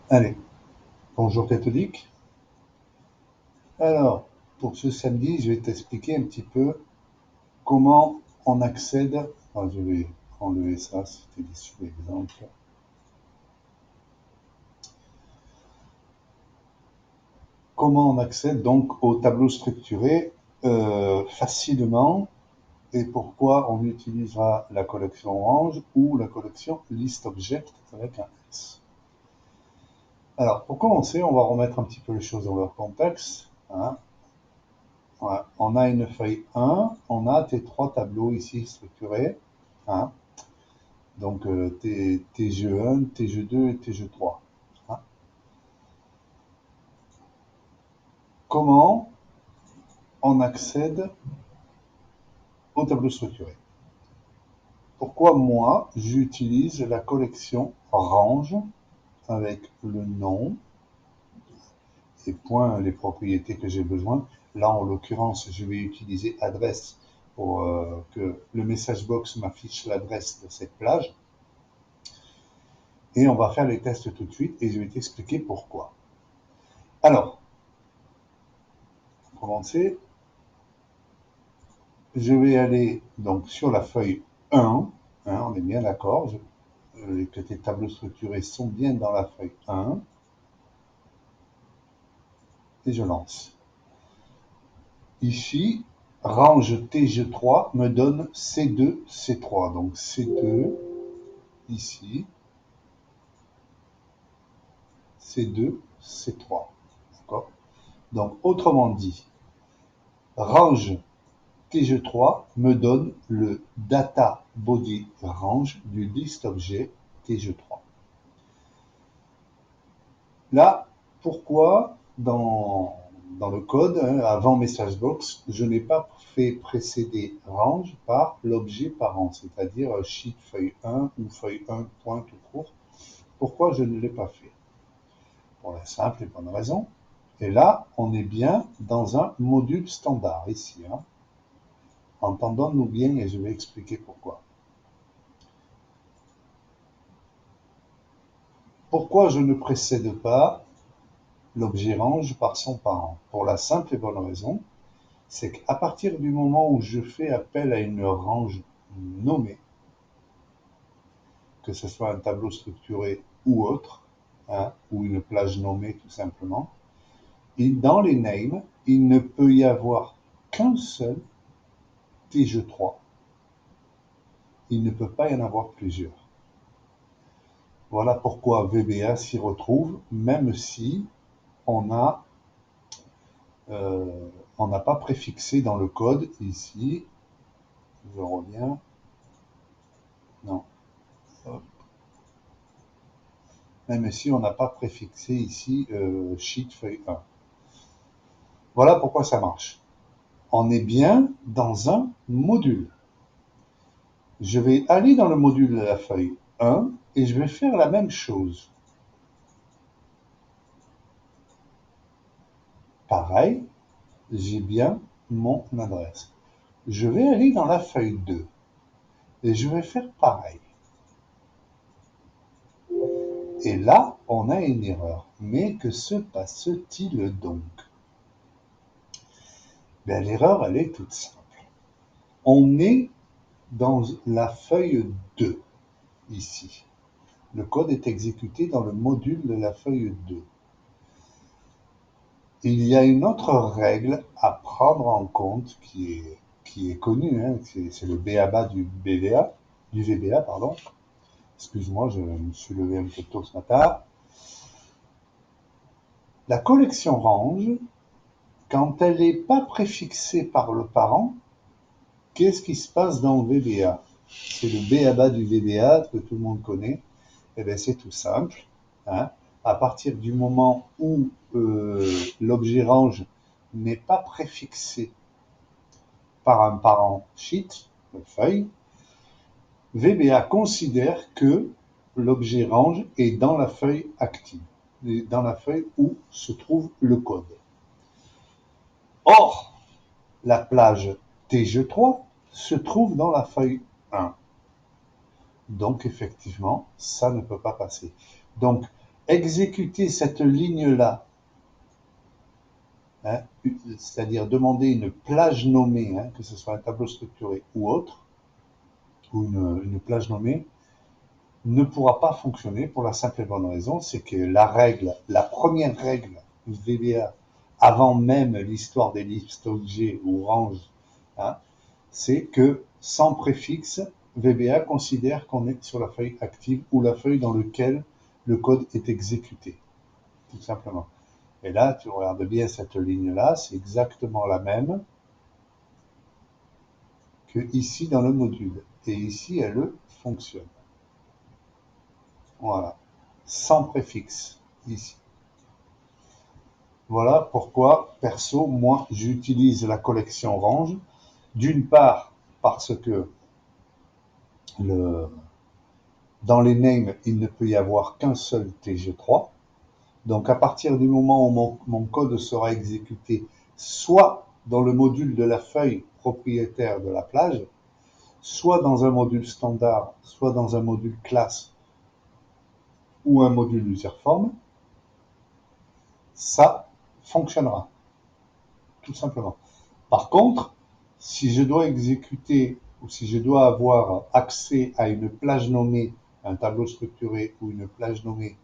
Allez, bonjour catholique. Alors, pour ce samedi, je vais t'expliquer un petit peu comment on accède. Je vais enlever ça, c'était des sous-exemples. Comment on accède donc au tableau structuré facilement et pourquoi on utilisera la collection Range ou la collection List Object avec un S. Alors, pour commencer, on va remettre un petit peu les choses dans leur contexte, hein. Ouais, on a une feuille 1, on a tes trois tableaux ici structurés, hein. Donc TGE1, TGE2 et TGE3. Hein. Comment on accède au tableau structuré? Pourquoi moi j'utilise la collection range avec le nom et point les propriétés que j'ai besoin. Là en l'occurrence je vais utiliser adresse pour que le message box m'affiche l'adresse de cette plage. Et on va faire les tests tout de suite et je vais t'expliquer pourquoi. Alors, pour commencer, je vais aller donc sur la feuille 1, hein, on est bien d'accord, que tes tableaux structurés sont bien dans la feuille 1, et je lance. Ici, range TG3 me donne C2, C3, donc C2, ici, C2, C3, d'accord. Donc, autrement dit, range TG3 me donne le data body range du list objet TG3. Là, pourquoi dans le code, hein, avant MessageBox, je n'ai pas fait précéder range par l'objet parent, c'est-à-dire sheet feuille 1 ou feuille 1 point tout court. Pourquoi je ne l'ai pas fait? Pour la simple et bonne raison. Et là, on est bien dans un module standard ici, hein. Entendons-nous bien et je vais expliquer pourquoi. Pourquoi je ne précède pas l'objet range par son parent? Pour la simple et bonne raison, c'est qu'à partir du moment où je fais appel à une range nommée, que ce soit un tableau structuré ou autre, hein, ou une plage nommée tout simplement, et dans les names, il ne peut y avoir qu'un seul TG3. Il ne peut pas y en avoir plusieurs. Voilà pourquoi VBA s'y retrouve, même si on a on n'a pas préfixé dans le code ici, je reviens, non, hop. Même si on n'a pas préfixé ici sheet feuille 1. Voilà pourquoi ça marche. On est bien dans un module. Je vais aller dans le module de la feuille 1 et je vais faire la même chose. Pareil, j'ai bien mon adresse. Je vais aller dans la feuille 2 et je vais faire pareil. Et là, on a une erreur. Mais que se passe-t-il donc? Ben, l'erreur, elle est toute simple. On est dans la feuille 2, ici. Le code est exécuté dans le module de la feuille 2. Il y a une autre règle à prendre en compte qui est connue, hein, c'est le b.a.-ba du VBA, pardon. Excuse-moi, je me suis levé un peu tôt ce matin. La collection range, quand elle n'est pas préfixée par le parent, qu'est-ce qui se passe dans le VBA? C'est le b.a.-ba du VBA que tout le monde connaît. Eh bien, c'est tout simple, hein. À partir du moment où l'objet range n'est pas préfixé par un parent sheet, feuille, VBA considère que l'objet range est dans la feuille active, dans la feuille où se trouve le code. Or, la plage TG3 se trouve dans la feuille 1. Donc, effectivement, ça ne peut pas passer. Donc, exécuter cette ligne-là, hein, c'est-à-dire demander une plage nommée, hein, que ce soit un tableau structuré ou autre, ou une plage nommée, ne pourra pas fonctionner pour la simple et bonne raison, c'est que la première règle VBA, avant même l'histoire des listes objets ou ranges, hein, c'est que sans préfixe, VBA considère qu'on est sur la feuille active ou la feuille dans laquelle le code est exécuté, tout simplement. Et là, tu regardes bien cette ligne-là, c'est exactement la même que ici dans le module. Et ici, elle fonctionne. Voilà. Sans préfixe, ici. Voilà pourquoi, perso, moi, j'utilise la collection range. D'une part, parce que dans les names, il ne peut y avoir qu'un seul TG3. Donc, à partir du moment où mon code sera exécuté, soit dans le module de la feuille propriétaire de la plage, soit dans un module standard, soit dans un module classe ou un module userform, ça fonctionnera, tout simplement. Par contre, si je dois exécuter ou si je dois avoir accès à une plage nommée, un tableau structuré ou une plage nommée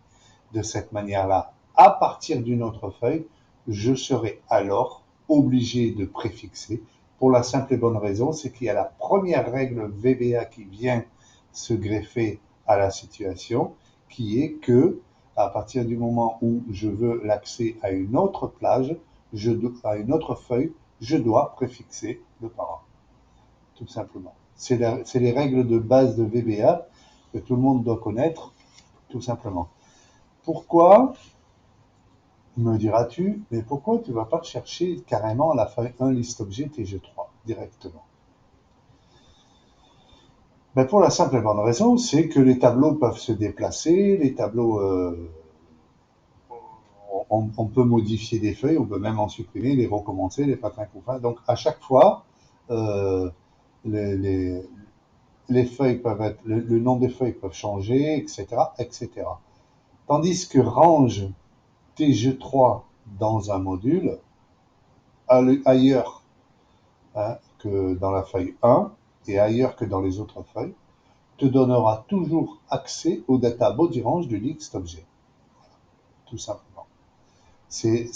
de cette manière-là, à partir d'une autre feuille, je serai alors obligé de préfixer pour la simple et bonne raison, c'est qu'il y a la première règle VBA qui vient se greffer à la situation, qui est que à partir du moment où je veux l'accès à une autre plage, à une autre feuille, je dois préfixer le parent, tout simplement. C'est les règles de base de VBA que tout le monde doit connaître, tout simplement. Pourquoi, me diras-tu, mais pourquoi tu ne vas pas chercher carrément la feuille 1 liste objet TG3 directement? Ben pour la simple et bonne raison, c'est que les tableaux peuvent se déplacer, les tableaux, on peut modifier des feuilles, on peut même en supprimer, les recommencer, les patins couffins. Donc à chaque fois, euh, les, les, les feuilles peuvent être, le nom des feuilles peuvent changer, etc., etc. Tandis que range TG3 dans un module, ailleurs, hein, que dans la feuille 1 et ailleurs que dans les autres feuilles, te donnera toujours accès au data body range du list objet. Tout simplement. C'est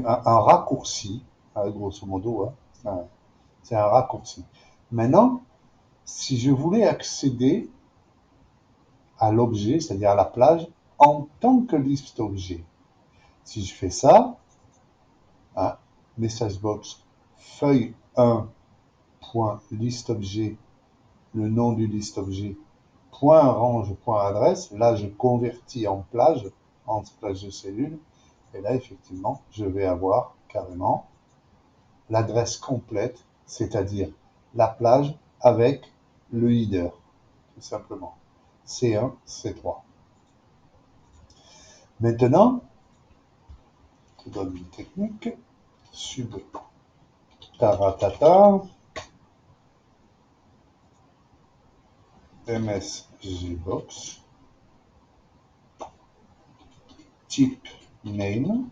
un raccourci, grosso modo, hein, c'est un raccourci. Maintenant, si je voulais accéder à l'objet, c'est-à-dire à la plage, en tant que list objet, si je fais ça, hein, message box feuille 1 point list objet, le nom du list objet, point range, point adresse, là je convertis en plage de cellules, et là effectivement je vais avoir carrément l'adresse complète, c'est-à-dire la plage avec le header, tout simplement. C1, C3. Maintenant, je te donne une technique, sub taratata, msgbox, type name,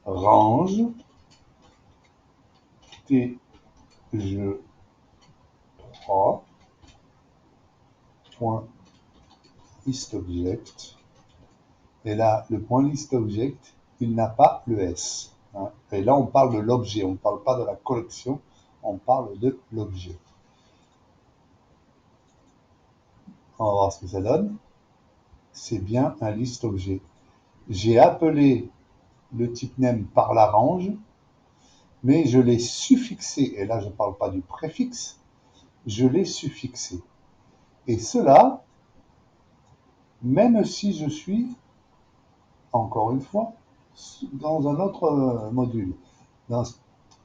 range, tg3, point list object. Et là, le point list object, il n'a pas le S. Hein. Et là, on parle de l'objet, on ne parle pas de la collection, on parle de l'objet. On va voir ce que ça donne. C'est bien un list objet. J'ai appelé le type name par la range, mais je l'ai suffixé. Et là, je ne parle pas du préfixe, je l'ai suffixé. Et cela, même si je suis, encore une fois, dans un autre module.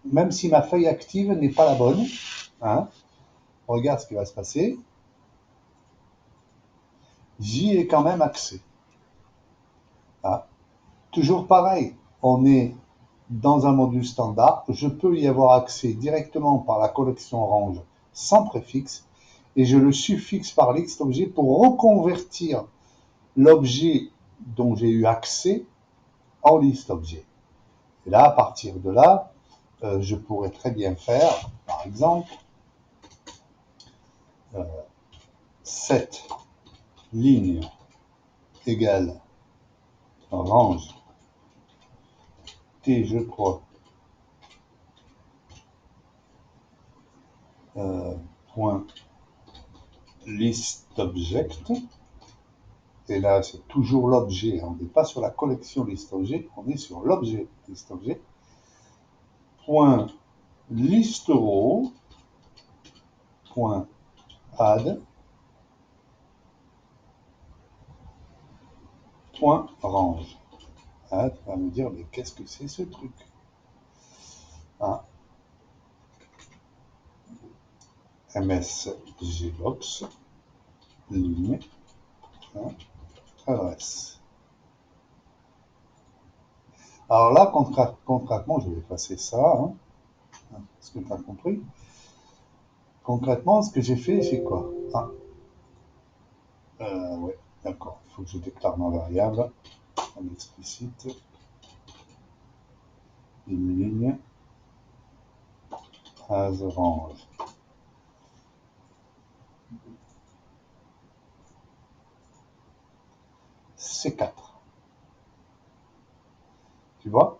Même si ma feuille active n'est pas la bonne, hein, regarde ce qui va se passer. J'y ai quand même accès. Ah. Toujours pareil, on est dans un module standard, je peux y avoir accès directement par la collection range sans préfixe, et je le suffixe par list objet pour reconvertir l'objet dont j'ai eu accès en liste objet. Et là, à partir de là, je pourrais très bien faire, par exemple, cette ligne égale range T, je crois, point list object. Et là, c'est toujours l'objet. On n'est pas sur la collection list objet, on est sur l'objet list objet. Point list row, point add, point range. Ah, tu vas me dire, mais qu'est-ce que c'est ce truc? Ah, msgbox, ligne, adresse. Alors là, concrètement, je vais effacer ça. Est-ce que tu as compris? Concrètement, ce que j'ai fait, c'est quoi? Ouais, d'accord. Il faut que je déclare ma variable en explicite. Une ligne as range. C4. Tu vois?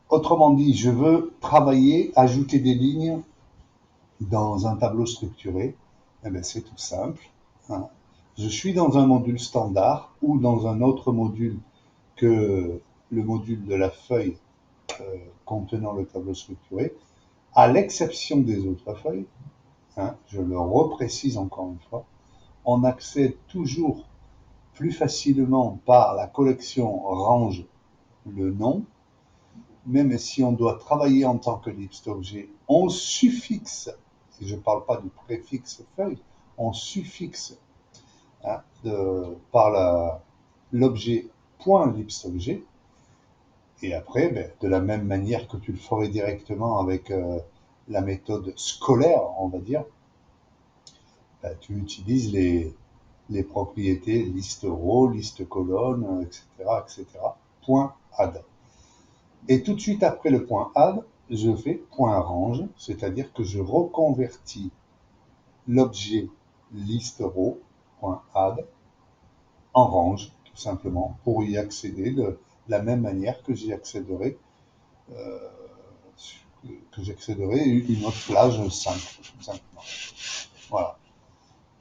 Autrement dit, je veux travailler, ajouter des lignes dans un tableau structuré. Eh bien, c'est tout simple. Je suis dans un module standard ou dans un autre module que le module de la feuille contenant le tableau structuré, à l'exception des autres feuilles. Je le reprécise encore une fois. On accède toujours plus facilement par la collection range le nom, même si on doit travailler en tant que list objet, on suffixe, et je ne parle pas du préfixe feuille, on suffixe par l'objet .list objet, et après, de la même manière que tu le ferais directement avec la méthode scolaire, on va dire, tu utilises les propriétés liste row, liste colonne, etc., etc., point add. Et tout de suite après le point add, je fais point range, c'est-à-dire que je reconvertis l'objet liste row, point add, en range, tout simplement, pour y accéder de la même manière que j'y accéderai, une autre plage simple, tout simplement. Voilà.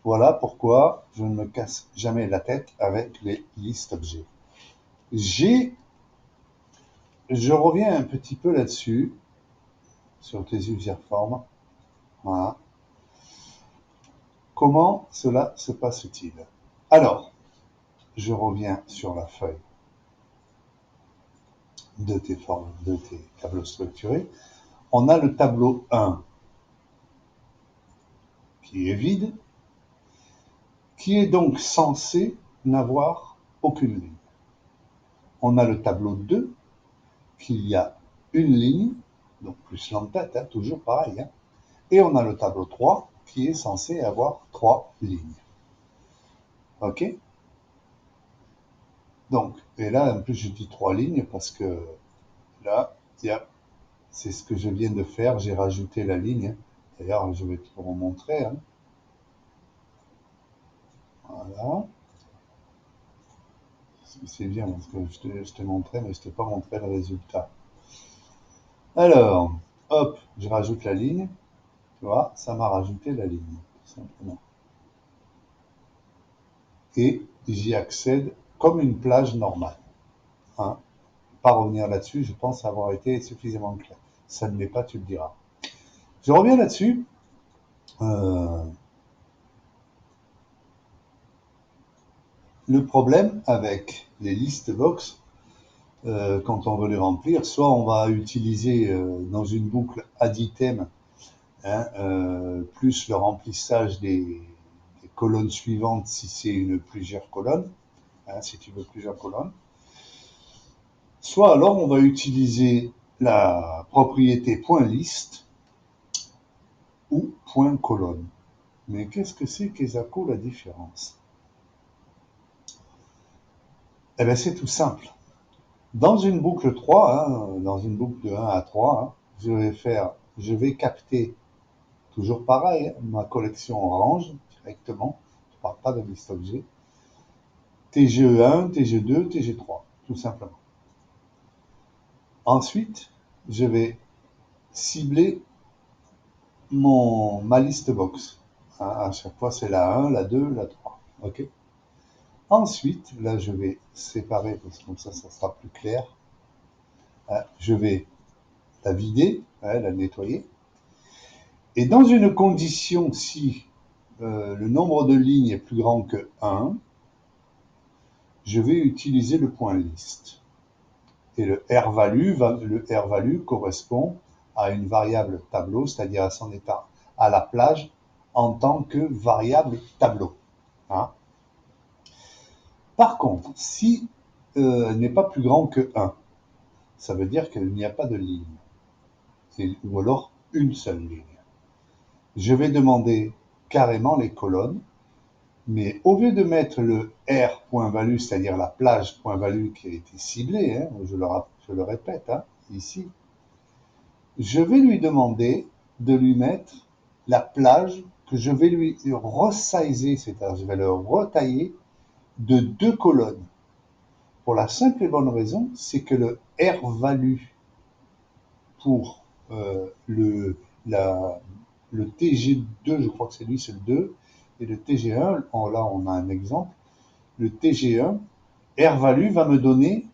Voilà pourquoi je ne me casse jamais la tête avec les listes objets. Je reviens un petit peu là-dessus, sur tes user forms. Voilà. Comment cela se passe-t-il? Alors, je reviens sur la feuille de tes formes, de tes tableaux structurés. On a le tableau 1 qui est vide, qui est donc censé n'avoir aucune ligne. On a le tableau 2 qui y a une ligne, donc plus l'entête, toujours pareil. Et on a le tableau 3 qui est censé avoir 3 lignes. Ok? Donc, et là, en plus, je dis 3 lignes parce que là, c'est ce que je viens de faire, j'ai rajouté la ligne. D'ailleurs, je vais te le remontrer. Voilà. C'est bien parce que je t'ai montré, mais je t'ai pas montré le résultat. Alors, hop, je rajoute la ligne. Tu vois, ça m'a rajouté la ligne, tout simplement. Et j'y accède comme une plage normale. Pas revenir là-dessus, je pense avoir été suffisamment clair. Ça ne l'est pas, tu le diras. Je reviens là-dessus. Le problème avec les listes box, quand on veut les remplir, soit on va utiliser dans une boucle add item, plus le remplissage des colonnes suivantes si c'est plusieurs colonnes, si tu veux plusieurs colonnes. Soit alors on va utiliser la propriété .list ou .colonne. Mais qu'est-ce que c'est qu'Exaco la différence? Eh bien, c'est tout simple. Dans une boucle 3, dans une boucle de 1 à 3, je vais capter, toujours pareil, ma collection orange directement. Je ne parle pas de liste objet. TGE1, TG2, TG3, tout simplement. Ensuite, je vais cibler ma liste box. À chaque fois, c'est la 1, la 2, la 3. OK. Ensuite, là, je vais séparer, parce que comme ça sera plus clair. Je vais la vider, la nettoyer. Et dans une condition, si le nombre de lignes est plus grand que 1, je vais utiliser le point list. Et le R-value correspond à une variable tableau, c'est-à-dire à son état à la plage en tant que variable tableau. Hein. Par contre, si n'est pas plus grand que 1, ça veut dire qu'il n'y a pas de ligne, ou alors une seule ligne. Je vais demander carrément les colonnes, mais au lieu de mettre le R.value, c'est-à-dire la plage .value qui a été ciblée, hein, je le répète, hein, ici, je vais lui demander de lui mettre la plage que je vais lui resizer, c'est-à-dire je vais le retailler de 2 colonnes. Pour la simple et bonne raison, c'est que le R-value pour le TG2, je crois que c'est lui, c'est le 2, et le TG1, là on a un exemple, le TG1, R-value va me donner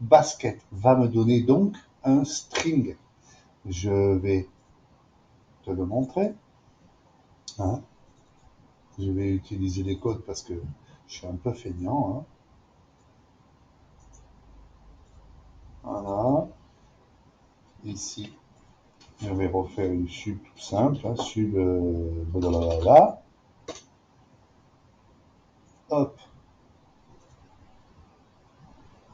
basket, va me donner donc un string. Je vais te le montrer. Hein. Je vais utiliser les codes parce que je suis un peu feignant. Hein. Voilà. Ici, je vais refaire une sub tout simple. Hein. Sub, blablabla. Hop.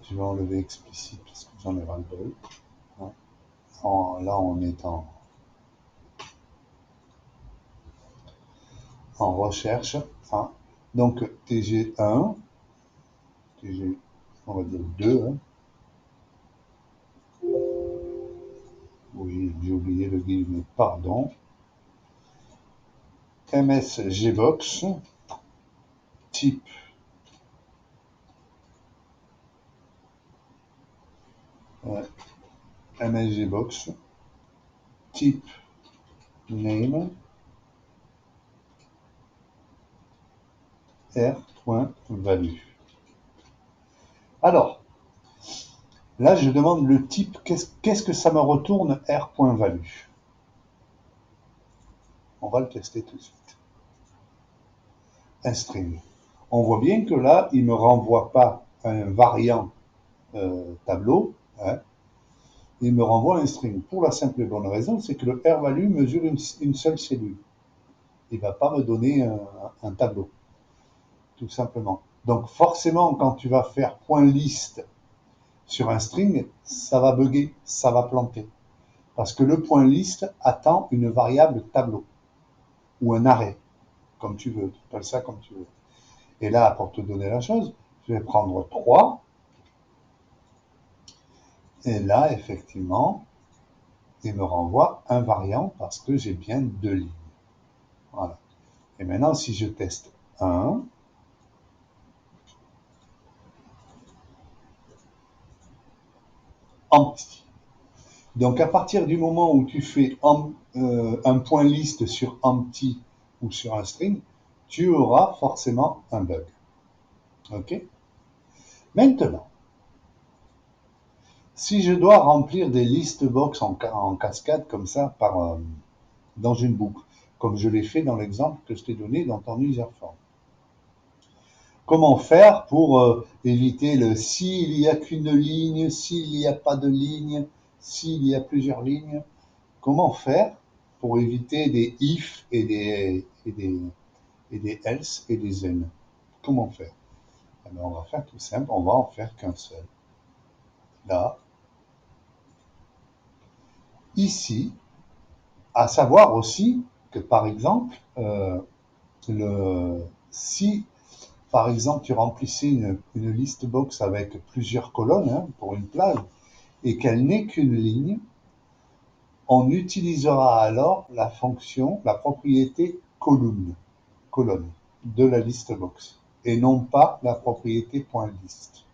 Je vais enlever explicite parce que j'en ai ras-le-bol. Hein. Là, on est en recherche. Hein. Donc, TG1, TG, on va dire 2. Hein. Oui, j'ai oublié le guillemet, pardon. MSGbox, type MSGbox, type name, R.value. Alors, là, je demande le type, qu'est-ce que ça me retourne R.value? On va le tester tout de suite. Un string. On voit bien que là, il ne me renvoie pas un variant tableau, hein, il me renvoie un string. Pour la simple et bonne raison, c'est que le R-value mesure une seule cellule. Il ne va pas me donner un tableau, tout simplement. Donc forcément, quand tu vas faire point list sur un string, ça va bugger, ça va planter. Parce que le point list attend une variable tableau, ou un arrêt, comme tu veux, tu appelles ça comme tu veux. Et là, pour te donner la chose, je vais prendre 3, et là, effectivement, il me renvoie un variant parce que j'ai bien 2 lignes. Voilà. Et maintenant, si je teste 1, empty. Donc, à partir du moment où tu fais un point list sur empty ou sur un string, tu auras forcément un bug. OK? Maintenant, si je dois remplir des listes box en cascade comme ça dans une boucle, comme je l'ai fait dans l'exemple que je t'ai donné dans ton user form, comment faire pour éviter le s'il n'y a qu'une ligne, s'il n'y a pas de ligne, s'il y a plusieurs lignes? Comment faire pour éviter des if et des else et des then? Comment faire? Alors on va faire tout simple, on va en faire qu'un seul. Là, ici, à savoir aussi que par exemple, si par exemple, tu remplissais une liste box avec plusieurs colonnes hein, pour une plage et qu'elle n'est qu'une ligne, on utilisera alors la fonction, la propriété colonne de la liste box et non pas la propriété .list.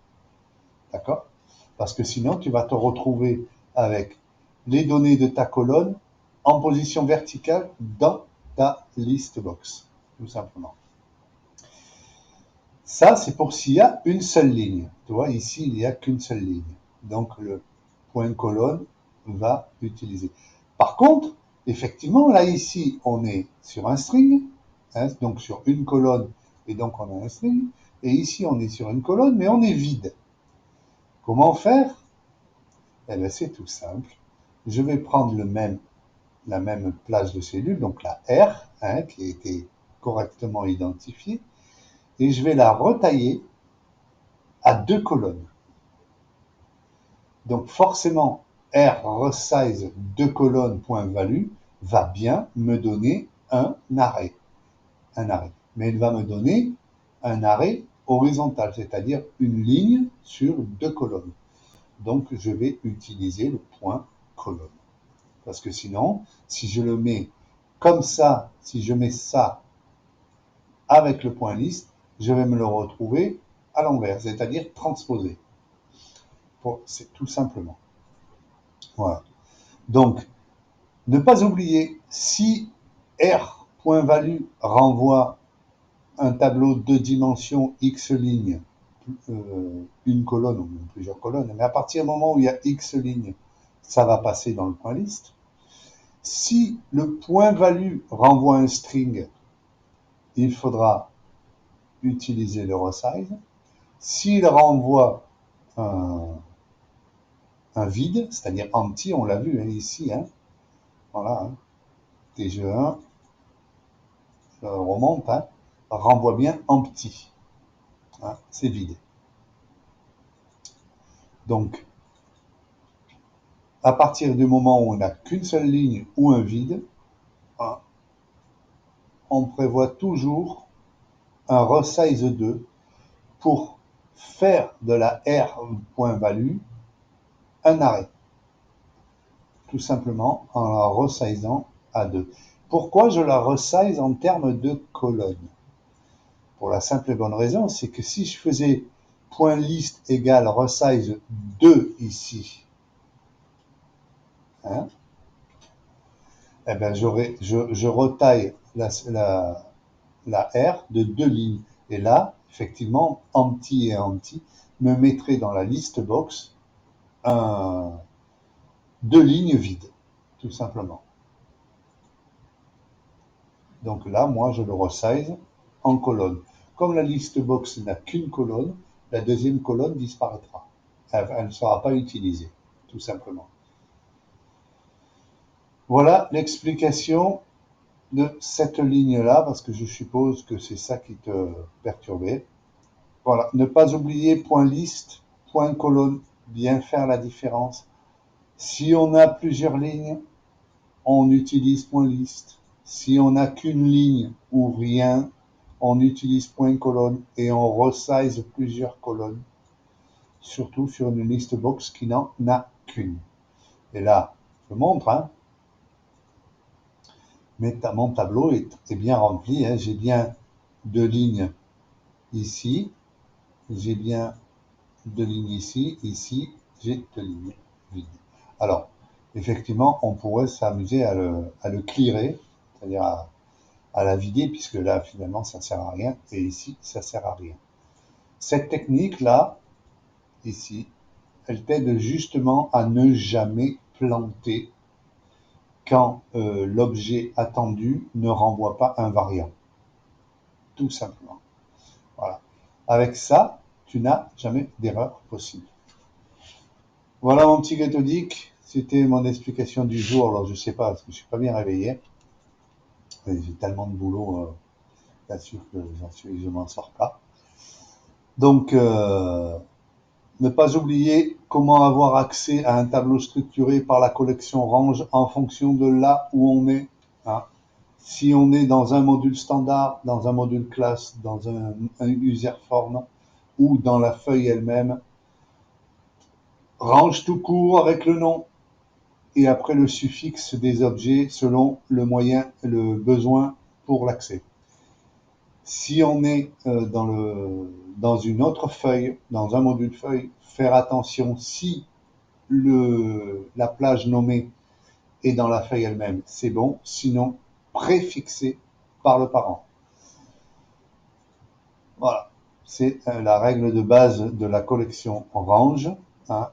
D'accord? Parce que sinon, tu vas te retrouver avec les données de ta colonne en position verticale dans ta liste box, tout simplement. Ça, c'est pour s'il y a une seule ligne. Tu vois, ici, il n'y a qu'une seule ligne. Donc, le point colonne va utiliser. Par contre, effectivement, là, ici, on est sur un string, hein, donc sur une colonne, et donc on a un string. Et ici, on est sur une colonne, mais on est vide. Comment faire? Eh bien, c'est tout simple. Je vais prendre la même place de cellule, donc la R, hein, qui a été correctement identifiée, et je vais la retailler à 2 colonnes. Donc forcément, R resize 2 colonnes point value va bien me donner un arrêt. Mais il va me donner un arrêt horizontal, c'est-à-dire une ligne sur 2 colonnes. Donc je vais utiliser le point colonne. Parce que sinon, si je le mets comme ça, si je mets ça avec le point liste, je vais me le retrouver à l'envers, c'est-à-dire transposé. C'est tout simplement. Voilà. Donc, ne pas oublier, si R.value renvoie un tableau de dimension X lignes, une colonne ou plusieurs colonnes, mais à partir du moment où il y a X lignes, ça va passer dans le point liste. Si le point value renvoie un string, il faudra utiliser le resize. S'il renvoie un vide, c'est-à-dire empty, on l'a vu hein, ici, hein, voilà, hein, TG1, remonte, hein, renvoie bien empty, hein, c'est vide. Donc, à partir du moment où on n'a qu'une seule ligne ou un vide, hein, on prévoit toujours un resize 2 pour faire de la R.value un arrêt. Tout simplement en la resizant à 2. Pourquoi je la resize en termes de colonne? Pour la simple et bonne raison, c'est que si je faisais point list égale resize 2 ici, hein, eh ben je retaille la R de 2 lignes. Et là, effectivement, empty et empty me mettrait dans la list box 2 lignes vides, tout simplement. Donc là, moi, je le resize en colonne. Comme la list box n'a qu'une colonne, la deuxième colonne disparaîtra. Elle ne sera pas utilisée, tout simplement. Voilà l'explication de cette ligne-là, parce que je suppose que c'est ça qui te perturbait. Voilà, ne pas oublier point liste, point colonne, bien faire la différence. Si on a plusieurs lignes, on utilise point liste. Si on n'a qu'une ligne ou rien, on utilise point colonne et on resize plusieurs colonnes, surtout sur une list box qui n'en a qu'une. Et là, je montre, hein, mais mon tableau est bien rempli. Hein, j'ai bien 2 lignes ici, j'ai bien 2 lignes ici, j'ai 2 lignes vides. Alors, effectivement, on pourrait s'amuser à le clearer, c'est-à-dire à la vider, puisque là, finalement, ça ne sert à rien, et ici, ça ne sert à rien. Cette technique-là, ici, elle t'aide justement à ne jamais planter quand l'objet attendu ne renvoie pas un variant. Tout simplement. Voilà. Avec ça, tu n'as jamais d'erreur possible. Voilà mon petit gâteaudique, c'était mon explication du jour. Alors je sais pas, parce que je suis pas bien réveillé. J'ai tellement de boulot, bien sûr que je m'en sors pas. Donc, ne pas oublier comment avoir accès à un tableau structuré par la collection range en fonction de là où on est. Hein. Si on est dans un module standard, dans un module classe, dans un user form ou dans la feuille elle-même, range tout court avec le nom et après le suffixe des objets selon le moyen, le besoin pour l'accès. Si on est dans une autre feuille, dans un module feuille, faire attention si la plage nommée est dans la feuille elle-même, c'est bon, sinon préfixé par le parent. Voilà, c'est la règle de base de la collection range, hein,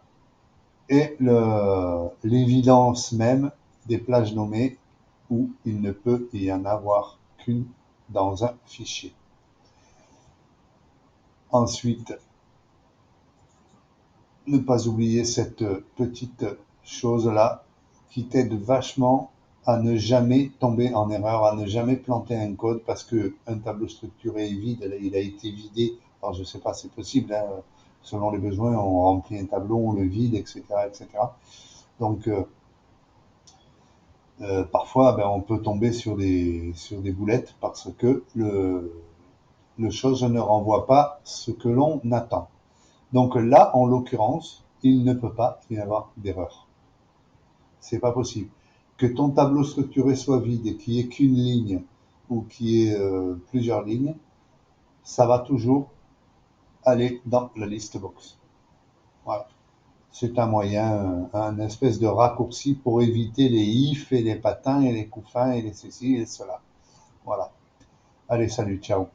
et l'évidence même des plages nommées où il ne peut y en avoir qu'une dans un fichier. Ensuite, ne pas oublier cette petite chose-là qui t'aide vachement à ne jamais tomber en erreur, à ne jamais planter un code parce qu'un tableau structuré est vide, il a été vidé. Alors je ne sais pas, c'est possible, hein, selon les besoins, on remplit un tableau, on le vide, etc. etc. Donc parfois, on peut tomber sur des boulettes parce que le chose ne renvoie pas ce que l'on attend. Donc là, en l'occurrence, il ne peut pas y avoir d'erreur. C'est pas possible. Que ton tableau structuré soit vide et qu'il n'y ait qu'une ligne ou qu'il y ait plusieurs lignes, ça va toujours aller dans la list box. Voilà. C'est un moyen, un espèce de raccourci pour éviter les ifs et les patins et les couffins et les ceci et cela. Voilà. Allez, salut, ciao.